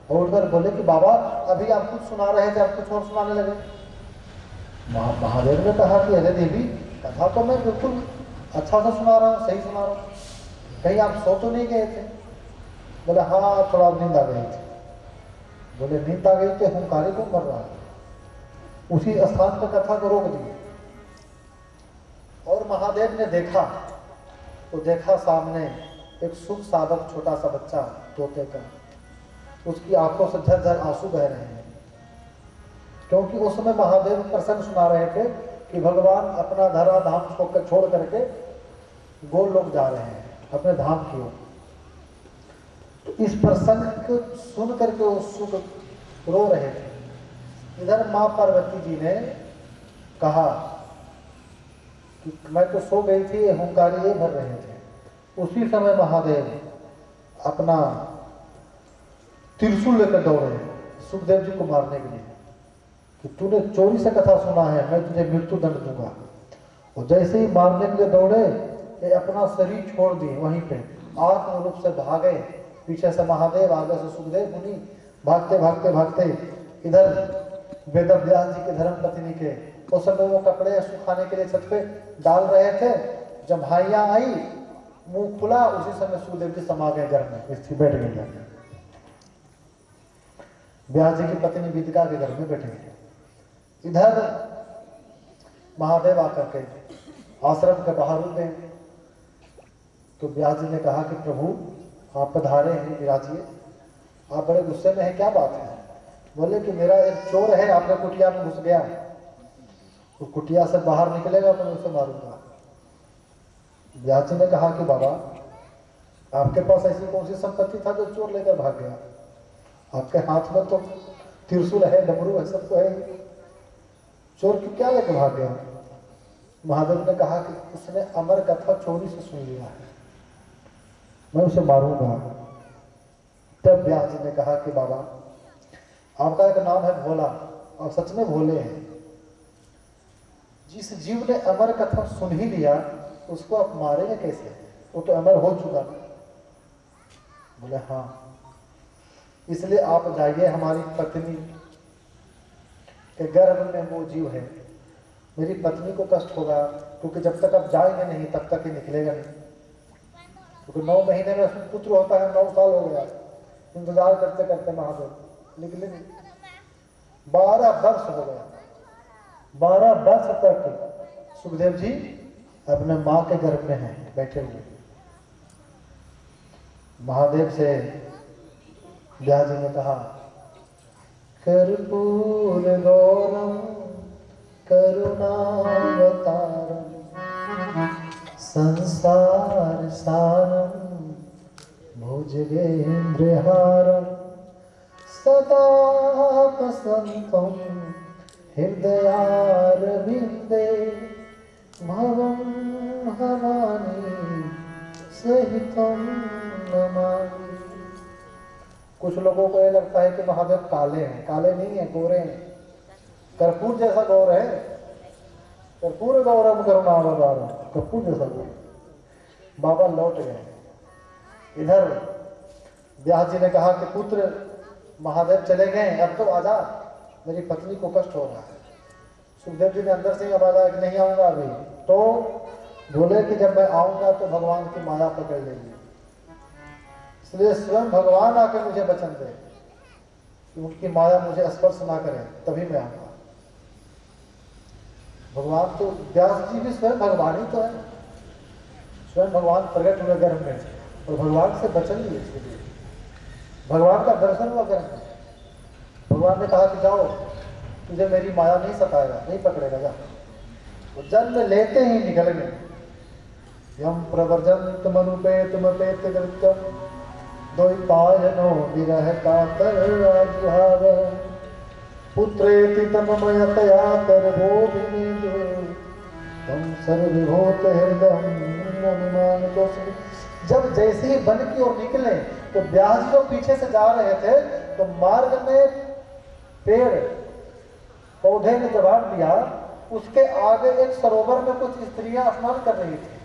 और उधर बोले कि बाबा अभी आप कुछ सुना रहे थे, आप कुछ और सुनाने लगे। महादेव ने कहा कि अरे देवी, कथा तो मैं बिल्कुल अच्छा सा सुना रहा हूँ, सही सुना रहा हूँ, कहीं आप सो तो नहीं गए थे? बोले हाँ, थोड़ा नींद आ गई थी। बोले नींद आ गई तो हुंकारी को मर रहा है, उसी स्थान पर कथा को रोक दिए। और महादेव ने देखा तो देखा सामने एक सुख साधक छोटा सा बच्चा तोते का, उसकी आंखों से झरझर आंसू बह रहे हैं, क्योंकि उस समय महादेव प्रसंग सुना रहे थे कि भगवान अपना धरा धाम छोड़ करके गोल लोग जा रहे हैं अपने धाम की ओर। तो इस प्रसंग को सुन करके वो सुख रो रहे थे। इधर माँ पार्वती जी ने कहा कि मैं तो सो गई थी, हुंकारी ये भर रहे थे। उसी समय महादेव अपना त्रिशूल लेकर दौड़े सुखदेव जी को मारने के लिए कि तूने चोरी से कथा सुना है, मैं तुझे मृत्यु दंड दूंगा। और जैसे ही मारने के लिए दौड़े, ये अपना शरीर छोड़ दिए, वहीं पे आत्म रूप से भागे। पीछे से महादेव, आगे से सुखदेव मुनि, भागते भागते भागते इधर वेद व्यास जी के धर्म पत्नी के उस समय वो कपड़े सुखाने के लिए छत पे डाल रहे थे। जब भाइयां आई, मुंह खुला, उसी समय सुखदेव जी समा गए घर में, बैठ गए जाके। व्यास जी की पत्नी विदिका के घर में बैठे गए। इधर महादेव आकर के आश्रम के बाहर रुके तो व्यास जी ने कहा कि प्रभु आप पधारे हैं, विराजिए, आप बड़े गुस्से में हैं, क्या बात है? बोले कि मेरा एक चोर है, आपका कुटिया में घुस गया, वो कुटिया से बाहर निकलेगा तो मैं उसे मारूंगा। व्यास जी ने कहा कि बाबा, आपके पास ऐसी कौन सी संपत्ति था जो चोर लेकर भाग गया? आपके हाथ में तो त्रिशूल है, डमरू है, सब तो है, चोर की क्या लेकर भाग गया? महादेव ने कहा कि उसने अमर कथा चोरी से सुन लिया है, मैं उसे मारूंगा। तब व्यास जी ने कहा कि बाबा, आपका एक नाम है भोला, और सच में भोले हैं। जिस जीव ने अमर कथा सुन ही लिया, उसको आप मारेंगे कैसे? वो तो अमर हो चुका। बोले हाँ, इसलिए आप जाइए, हमारी पत्नी के गर्भ में वो जीव है, मेरी पत्नी को कष्ट होगा, क्योंकि जब तक आप जाएंगे नहीं तब तक ये निकलेगा नहीं। क्योंकि 9 महीने में पुत्र होता है, 9 साल हो गया इंतजार करते करते महादेव निकले नहीं। 12 वर्ष हो गया, 12 वर्ष तक सुखदेव जी अपने माँ के गर्भ में हैं, बैठे हुए। महादेव से व्यास जी ने कहा, कर्पूर गौरम करुणावतारम संसार सारम भुजगेन्द्रहारम सदा वसंतम हृदयारविंदे भवम भवानी सहितम नमामि। कुछ लोगों को ये लगता है कि महादेव काले हैं, काले नहीं है, गोरे हैं, कर्पूर जैसा गौर है, कर्पूर गौरव करुणावतारम, कर्पूर जैसा गौर। बाबा लौट गए। इधर व्यास जी ने कहा कि पुत्र महादेव चले गए, अब तो आजा, मेरी पत्नी को कष्ट हो रहा है। सुखदेव जी ने अंदर से ही आवाज आया कि नहीं आऊंगा अभी। तो बोले कि जब मैं आऊंगा तो भगवान की माया पकड़ लेगी, इसलिए स्वयं भगवान आकर मुझे वचन दे कि उनकी माया मुझे स्पर्श ना करे, तभी मैं आऊंगा। भगवान तो, व्यास जी भी स्वयं भगवान ही तो है, स्वयं भगवान प्रकट हुए गर्भ में और भगवान से वचन लिए, इसके लिए भगवान का दर्शन हुआ गर्भ में। भगवान ने कहा कि जाओ, तुझे मेरी माया नहीं सताएगा, नहीं पकड़ेगा, जा। वो जन्म लेते ही निकल गए। यम प्रवर्जंत मनुपेत मपेत कृत्यम द्वैपायनो विरह कातर राजभाव पुत्रेति तममयतया कर्भोभिनेदु तम सर्वभूत हृदयं अनुमानितोऽस्मि। जब जैसे ही वन की ओर निकले तो व्यास जी पीछे से जा रहे थे, तो मार्ग में पेड़ पौधे ने जवाब दिया, उसके आगे एक सरोवर में कुछ स्त्रियां स्नान कर रही थी।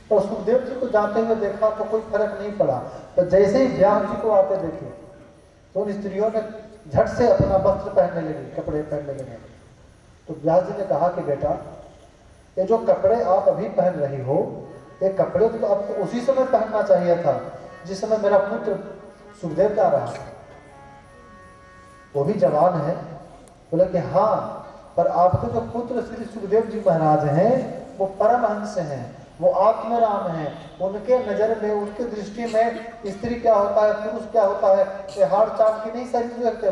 तो सुखदेव जी को जाते हुए देखा तो कोई फर्क नहीं पड़ा, तो जैसे ही व्यास जी को आते देखे तो उन स्त्रियों ने झट से अपना वस्त्र पहनने लगी, कपड़े पहनने लगे। तो व्यास जी ने कहा कि बेटा, ये जो कपड़े आप अभी पहन रही हो, ये कपड़े तो आपको उसी समय पहनना चाहिए था जिस समय मेरा पुत्र सुखदेव जा रहा था। वो भी जवान है। बोले कि हाँ, पर आपके जो पुत्र श्री सुखदेव जी महाराज हैं वो परमहंस हैं, वो आत्मराम हैं। उनके नजर में, उनके दृष्टि में स्त्री क्या होता है, पुरुष क्या होता है, ये हाड़ चाट की नहीं शरीर देखते।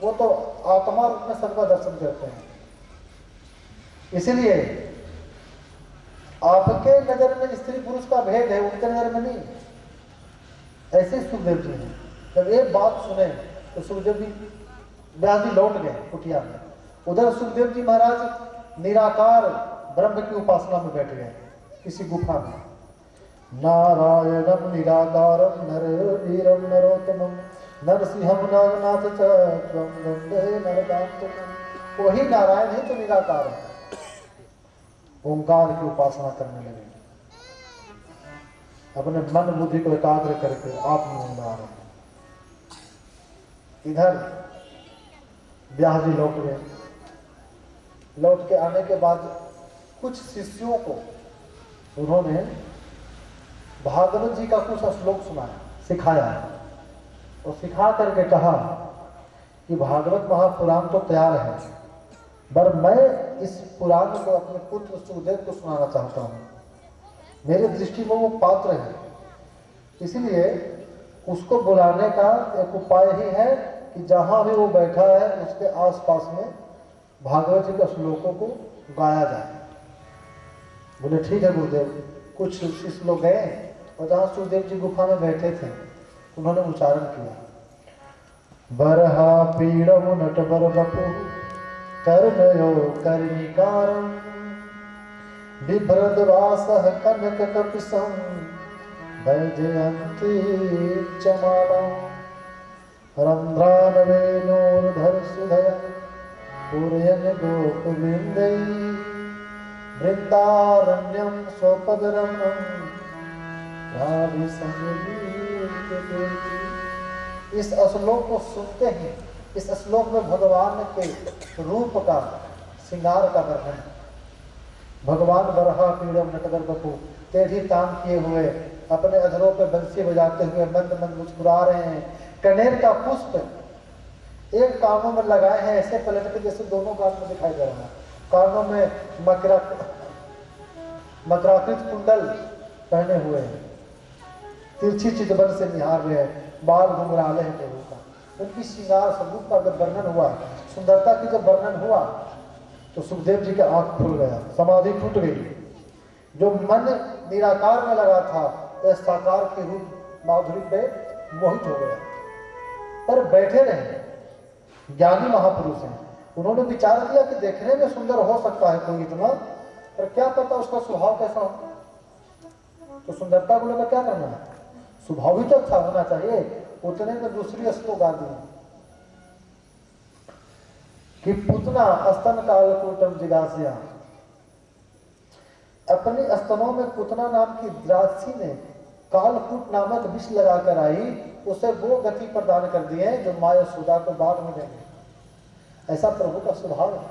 वो तो आत्मा रूप में सबका दर्शन करते हैं। इसलिए आपके नजर में स्त्री पुरुष का भेद है, उनके नजर में नहीं। ऐसे सुखदेव जी हैं। जब ये बात सुने तो सुखदेव जी, व्यास जी लौट गए कुटिया में। उधर सुखदेव जी महाराज निराकार ब्रह्म की उपासना में बैठ गए किसी गुफा में। नारायणम निराकारम नर वीरम नरोत्तमम नरसिंहम नागनाथ च त्वं वन्दे नरकान्तकम्। वही नारायण है तो निराकार है। ओंकार की उपासना करने लगे, अपने मन बुद्धि को एकाग्र करके आत्मनिर्भर। इधर व्यास जी लौट गए। लौट के आने के बाद कुछ शिष्यों को उन्होंने भागवत जी का कुछ श्लोक सुनाया, सिखाया। और सिखा करके कहा कि भागवत महापुराण तो तैयार है, पर मैं इस पुराण को अपने पुत्र सुखदेव को सुनाना चाहता हूँ। मेरे दृष्टि में वो पात्र है, इसलिए उसको बुलाने का एक उपाय ही है कि जहाँ भी वो बैठा है उसके आसपास में भागवत जी के श्लोकों को गाया जाए। बोले ठीक है गुरुदेव। कुछ शिष्य लोग गए और जहाँ सुखदेव जी गुफा में बैठे थे उन्होंने उच्चारण किया, बरहा पीड़म नटबर बपु कर्णयो कर्णिकारं बिभ्रद्वासः कनक कपिशं वैजयन्ती चमालां रंध्रानवेनोर्धर सुधया पूरयन् गोपवृन्दै वृन्दारण्यं स्वपदरमणं राधिसंगीत। इस श्लोक को सुनते ही इस श्लोक में भगवान के रूप का, श्रृंगार का वर्णन है। भगवान बरहा पीड़म नटवर बपू टेढ़ी तान किए हुए अपने अधरों पर बंसी बजाते हुए मंद मंद मुस्कुरा रहे हैं। कनेर का पुष्प एक कानों में लगाए हैं, ऐसे पलट के जैसे दोनों कान में दिखाई दे रहा है। कानों में मकराकृत कुंडल पहने हुए हैं, तिरछी चितवन से निहार रहे हैं, बाल घुंघराले हैं प्रभु का। उनकी श्रृंगार स्वरूप का जब वर्णन हुआ, सुंदरता की जब वर्णन हुआ, तो सुखदेव जी का आंख खुल गया, समाधि टूट गई। जो मन निराकार में लगा था वह साकार के रूप माधुरी पे मोहित हो गया। पर बैठे रहे, ज्ञानी महापुरुष हैं, उन्होंने विचार किया कि देखने में सुंदर हो सकता है कोई इतना, पर क्या पता उसका स्वभाव कैसा हो। तो सुंदरता को लेकर क्या करना है, स्वभाव ही तो अच्छा होना चाहिए। उतने में दूसरी श्लोक गा दी कि पुतना स्तन कालकूटम जिगासिया। अपने स्तनों में पुतना नाम की द्राक्षी ने कालकूट नामक विष लगाकर आई, उसे वो गति प्रदान कर दी है जो माया सुधा को बाद में देंगे। ऐसा प्रभु का स्वभाव है।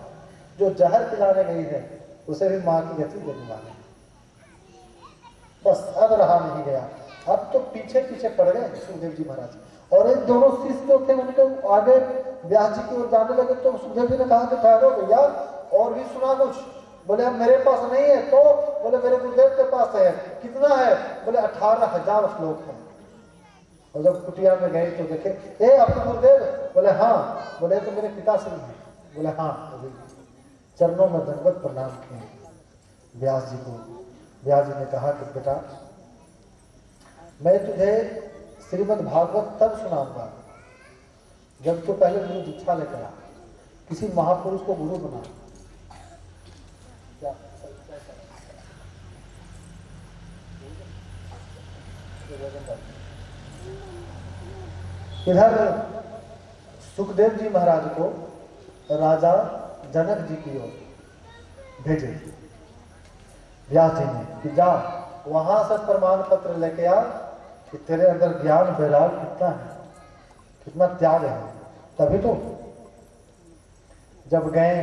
जो जहर पिलाने गई है उसे भी माँ की गति देने वाले। बस अब रहा नहीं गया, अब तो पीछे पीछे पड़ गए सुखदेव जी महाराज। और इन दोनों शिष्य जो थे उनके आगे व्यास जी की ओर जाने लगे, तो सुखदेव जी ने कहा कि ठहरो भैया, और भी सुना कुछ। बोले अब मेरे पास नहीं है, तो बोले मेरे गुरुदेव के पास है। कितना है? बोले 18,000 श्लोक है। और जब कुटिया में गए तो देखे, ए आपके गुरुदेव? बोले हाँ। बोले तो मेरे पिता से है। बोले हाँ। चरणों में दंडवत प्रणाम किए व्यास जी को। व्यास जी ने कहा कि बेटा, मैं तुझे श्रीमद् भागवत तब सुनाऊंगा जब तो पहले गुरु दीक्षा लेकर आ, किसी महापुरुष को गुरु बना। इधर सुखदेव जी महाराज को राजा जनक जी की ओर भेजे व्यास जी ने कि जा वहां से प्रमाण पत्र लेके आ कि तेरे अंदर ज्ञान वैराग कितना है, कि इतना त्याग है। तभी तो जब गए